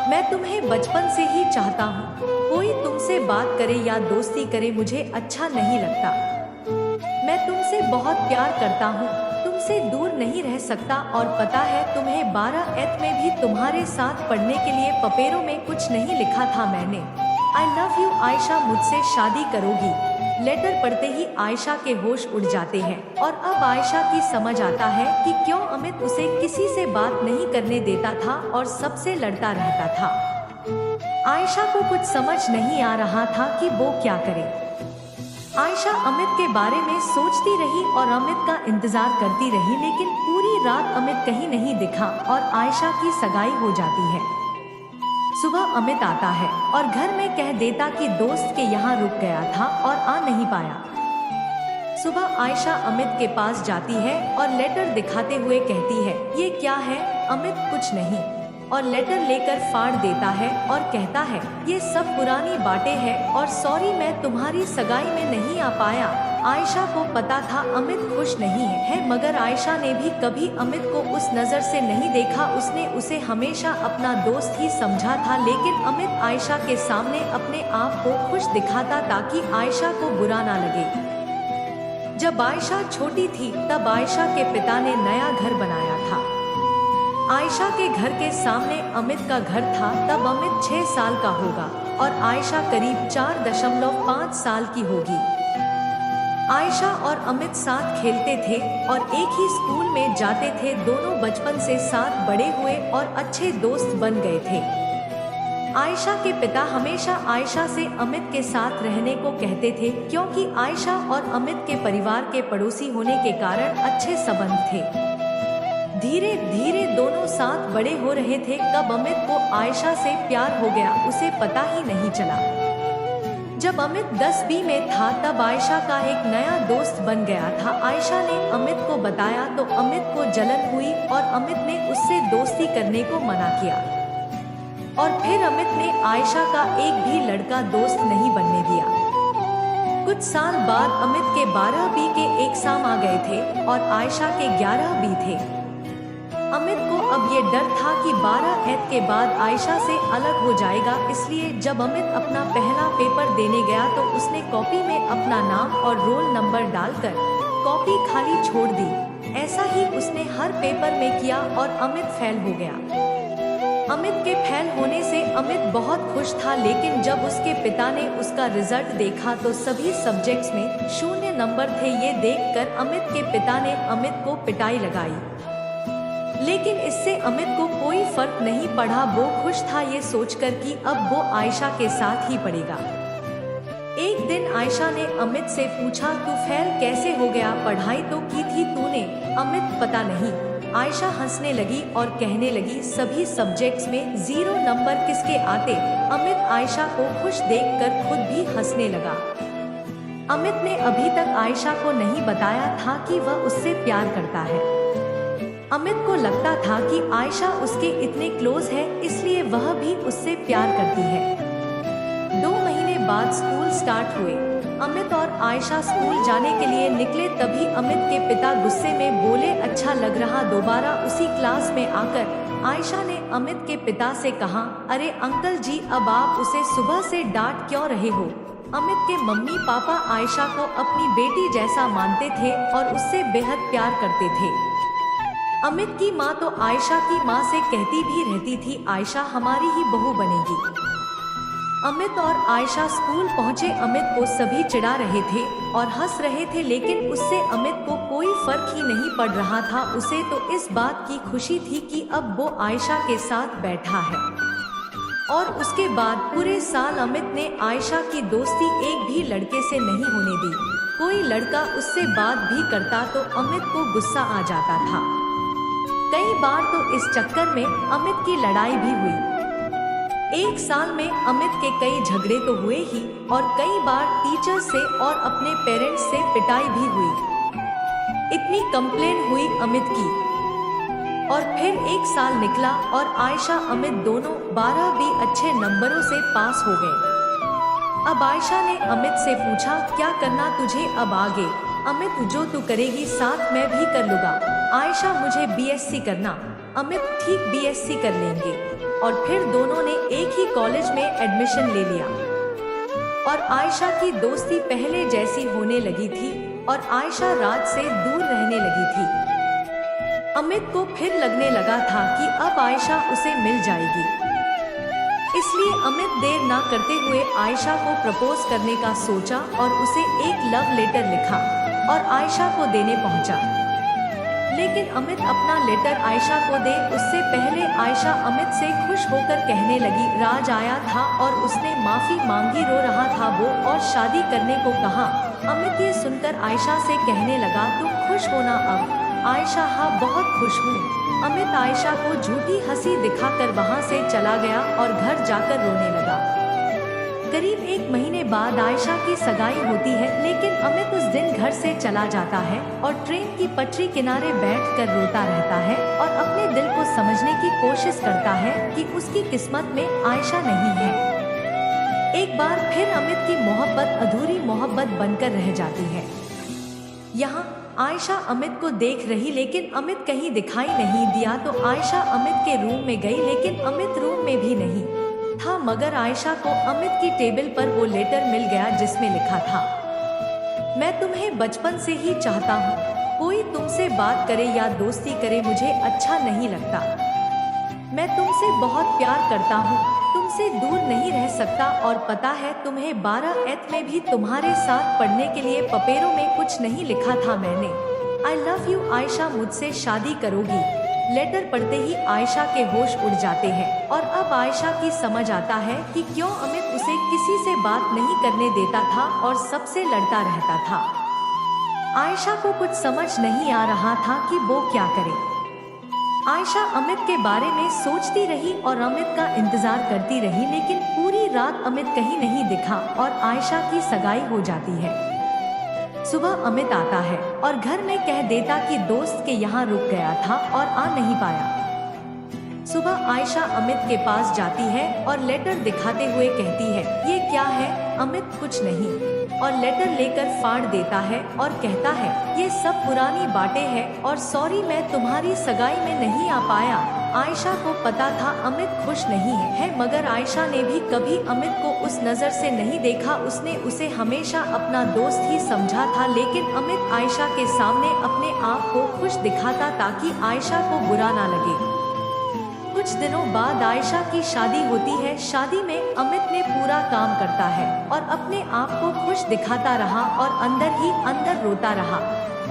मैं तुम्हें बचपन से ही चाहता हूँ। कोई तुमसे बात करे या दोस्ती करे मुझे अच्छा नहीं लगता। मैं तुमसे बहुत प्यार करता हूँ, तुमसे दूर नहीं रह सकता। और पता है तुम्हें 12th में भी तुम्हारे साथ पढ़ने के लिए पेपरों में कुछ नहीं लिखा था मैंने। आई लव यू आयशा, मुझसे शादी करोगी? लेटर पढ़ते ही आयशा के होश उड़ जाते हैं और अब आयशा की समझ आता है कि क्यों अमित उसे किसी से बात नहीं करने देता था और सबसे लड़ता रहता था। आयशा को कुछ समझ नहीं आ रहा था कि वो क्या करे। आयशा अमित के बारे में सोचती रही और अमित का इंतजार करती रही, लेकिन पूरी रात अमित कहीं नहीं दिखा और आयशा की सगाई हो जाती है। सुबह अमित आता है और घर में कह देता कि दोस्त के यहाँ रुक गया था और आ नहीं पाया। सुबह आयशा अमित के पास जाती है और लेटर दिखाते हुए कहती है, ये क्या है? अमित कुछ नहीं, और लेटर लेकर फाड़ देता है और कहता है, ये सब पुरानी बातें हैं और सॉरी मैं तुम्हारी सगाई में नहीं आ पाया। आयशा को पता था अमित खुश नहीं है, मगर आयशा ने भी कभी अमित को उस नज़र से नहीं देखा। उसने उसे हमेशा अपना दोस्त ही समझा था, लेकिन अमित आयशा के सामने अपने आप को खुश दिखाता ताकि आयशा को बुरा ना लगे। जब आयशा छोटी थी तब आयशा के पिता ने नया घर बनाया था। आयशा के घर के सामने अमित का घर था। तब अमित 6 साल का होगा और आयशा करीब 4.5 साल की होगी। आयशा और अमित साथ खेलते थे और एक ही स्कूल में जाते थे। दोनों बचपन से साथ बड़े हुए और अच्छे दोस्त बन गए थे। आयशा के पिता हमेशा आयशा से अमित के साथ रहने को कहते थे, क्योंकि आयशा और अमित के परिवार के पड़ोसी होने के कारण अच्छे संबंध थे। धीरे धीरे दोनों साथ बड़े हो रहे थे। कब अमित को आयशा से प्यार हो गया उसे पता ही नहीं चला। जब अमित 10वीं में था तब आयशा का एक नया दोस्त बन गया था। आयशा ने अमित को बताया तो अमित को जलन हुई और अमित ने उससे दोस्ती करने को मना किया। और फिर अमित ने आयशा का एक भी लड़का दोस्त नहीं बनने दिया। कुछ साल बाद अमित के 12वीं के एग्जाम आ गए थे और आयशा के 11वीं थे। अमित को अब ये डर था कि 12th के बाद आयशा से अलग हो जाएगा, इसलिए जब अमित अपना पहला पेपर देने गया तो उसने कॉपी में अपना नाम और रोल नंबर डालकर कॉपी खाली छोड़ दी। ऐसा ही उसने हर पेपर में किया और अमित फेल हो गया। अमित के फेल होने से अमित बहुत खुश था, लेकिन जब उसके पिता ने उसका रिजल्ट देखा तो सभी सब्जेक्ट्स में 0 नंबर थे। ये देखकर अमित के पिता ने अमित को पिटाई लगाई, लेकिन इससे अमित को कोई फर्क नहीं पड़ा। वो खुश था ये सोचकर कि अब वो आयशा के साथ ही पढ़ेगा। एक दिन आयशा ने अमित से पूछा, तू फेल कैसे हो गया? पढ़ाई तो की थी तूने। अमित, पता नहीं। आयशा हंसने लगी और कहने लगी, सभी सब्जेक्ट्स में 0 नंबर किसके आते? अमित आयशा को खुश देखकर खुद भी हंसने लगा। अमित ने अभी तक आयशा को नहीं बताया था कि वह उससे प्यार करता है। अमित को लगता था कि आयशा उसके इतने क्लोज है, इसलिए वह भी उससे प्यार करती है। 2 महीने बाद स्कूल स्टार्ट हुए। अमित और आयशा स्कूल जाने के लिए निकले, तभी अमित के पिता गुस्से में बोले, अच्छा लग रहा दोबारा उसी क्लास में आकर। आयशा ने अमित के पिता से कहा, अरे अंकल जी, अब आप उसे सुबह से डांट क्यों रहे हो? अमित के मम्मी पापा आयशा को अपनी बेटी जैसा मानते थे और उससे बेहद प्यार करते थे। अमित की माँ तो आयशा की माँ से कहती भी रहती थी, आयशा हमारी ही बहू बनेगी। अमित और आयशा स्कूल पहुँचे। अमित को सभी चिढ़ा रहे थे और हंस रहे थे, लेकिन उससे अमित को कोई फर्क ही नहीं पड़ रहा था। उसे तो इस बात की खुशी थी कि अब वो आयशा के साथ बैठा है। और उसके बाद पूरे साल अमित ने आयशा की दोस्ती एक भी लड़के से नहीं होने दी। कोई लड़का उससे बात भी करता तो अमित को गुस्सा आ जाता था। कई बार तो इस चक्कर में अमित की लड़ाई भी हुई। एक साल में अमित के कई झगड़े तो हुए ही और कई बार टीचर से और अपने पेरेंट्स से पिटाई भी हुई। इतनी कंप्लेन हुई अमित की। और फिर एक साल निकला और आयशा अमित दोनों 12वीं अच्छे नंबरों से पास हो गए। अब आयशा ने अमित से पूछा, क्या करना तुझे अब आगे? अमित, जो तू करेगी साथ मैं भी कर लूँगा। आयशा, मुझे बीएससी करना। अमित, ठीक, बीएससी कर लेंगे। और फिर दोनों ने एक ही कॉलेज में एडमिशन ले लिया। और आयशा की दोस्ती पहले जैसी होने लगी थी और आयशा राज से दूर रहने लगी थी। अमित को फिर लगने लगा था कि अब आयशा उसे मिल जाएगी, इसलिए अमित देर ना करते हुए आयशा को प्रपोज करने का सोचा और उसे एक लव लेटर लिखा और आयशा को देने पहुंचा। लेकिन अमित अपना लेटर आयशा को दे उससे पहले आयशा अमित से खुश होकर कहने लगी, राज आया था और उसने माफी मांगी, रो रहा था वो और शादी करने को कहा। अमित ये सुनकर आयशा से कहने लगा, तुम खुश हो ना अब? आयशा, हाँ बहुत खुश हूँ। अमित आयशा को झूठी हंसी दिखाकर वहां से चला गया और घर जाकर रोने लगा। करीब 1 महीने बाद आयशा की सगाई होती है, लेकिन अमित उस दिन घर से चला जाता है और ट्रेन की पटरी किनारे बैठकर रोता रहता है और अपने दिल को समझने की कोशिश करता है कि उसकी किस्मत में आयशा नहीं है। एक बार फिर अमित की मोहब्बत अधूरी मोहब्बत बनकर रह जाती है। यहाँ आयशा अमित को देख रही, लेकिन अमित कहीं दिखाई नहीं दिया तो आयशा अमित के रूम में गई, लेकिन अमित रूम में भी नहीं था। मगर आयशा को अमित की टेबल पर वो लेटर मिल गया जिसमें लिखा था, मैं तुम्हें बचपन से ही चाहता हूँ, कोई तुमसे बात करे या दोस्ती करे मुझे अच्छा नहीं लगता। मैं तुमसे बहुत प्यार करता हूँ, तुमसे दूर नहीं रह सकता। और पता है तुम्हें 12th में भी तुम्हारे साथ पढ़ने के लिए पेपरों में कुछ नहीं लिखा था मैंने। आई लव यू आयशा, मुझसे शादी करोगी? लेटर पढ़ते ही आयशा के होश उड़ जाते हैं और अब आयशा की समझ आता है कि क्यों अमित उसे किसी से बात नहीं करने देता था और सबसे लड़ता रहता था। आयशा को कुछ समझ नहीं आ रहा था कि वो क्या करे। आयशा अमित के बारे में सोचती रही और अमित का इंतजार करती रही, लेकिन पूरी रात अमित कहीं नहीं दिखा और आयशा की सगाई हो जाती है। सुबह अमित आता है और घर में कह देता कि दोस्त के यहाँ रुक गया था और आ नहीं पाया। सुबह आयशा अमित के पास जाती है और लेटर दिखाते हुए कहती है, ये क्या है? अमित, कुछ नहीं। और लेटर लेकर फाड़ देता है और कहता है, ये सब पुरानी बातें हैं और सॉरी मैं तुम्हारी सगाई में नहीं आ पाया। आयशा को पता था अमित खुश नहीं है, मगर आयशा ने भी कभी अमित को उस नज़र से नहीं देखा। उसने उसे हमेशा अपना दोस्त ही समझा था, लेकिन अमित आयशा के सामने अपने आप को खुश दिखाता ताकि आयशा को बुरा ना लगे। कुछ दिनों बाद आयशा की शादी होती है। शादी में अमित ने पूरा काम करता है और अपने आप को खुश दिखाता रहा और अंदर ही अंदर रोता रहा।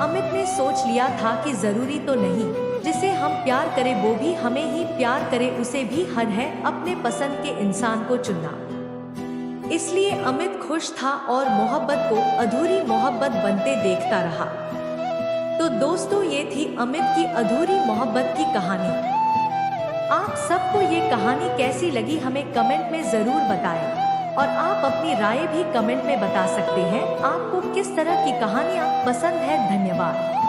अमित ने सोच लिया था कि जरूरी तो नहीं जिसे हम प्यार करें वो भी हमें ही प्यार करे, उसे भी हक है अपने पसंद के इंसान को चुनना। इसलिए अमित खुश था और मोहब्बत को अधूरी मोहब्बत बनते देखता रहा। तो दोस्तों, ये थी अमित की अधूरी मोहब्बत की कहानी। आप सबको ये कहानी कैसी लगी हमें कमेंट में ज़रूर बताएं और आप अपनी राय भी कमेंट में बता सकते हैं। आपको किस तरह की कहानियाँ पसंद है। धन्यवाद।